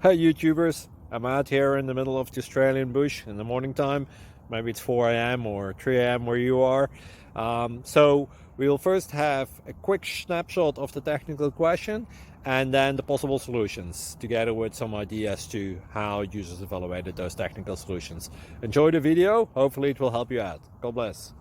Hey YouTubers, I'm out here in the middle of the Australian bush in the morning time. Maybe it's 4 a.m. or 3 a.m. where you are. So we'll first have a quick snapshot of the technical question and then the possible solutions, together with some ideas to how users evaluated those technical solutions. Enjoy the video, hopefully it will help you out. God bless.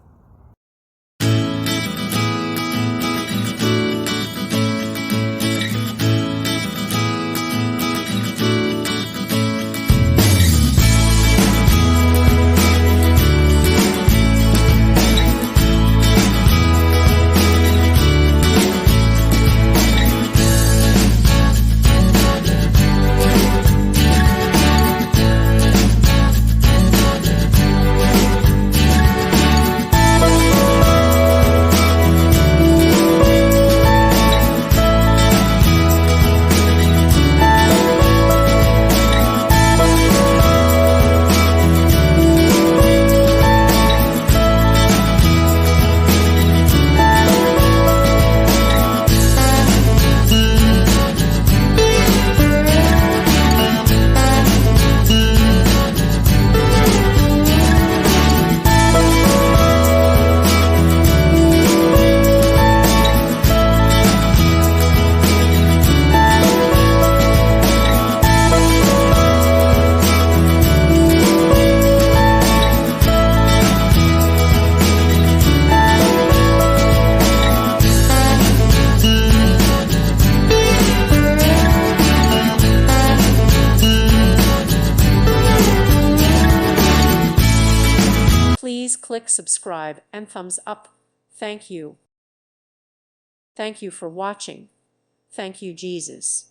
Please click subscribe and thumbs up. Thank you. Thank you for watching. Thank you, Jesus.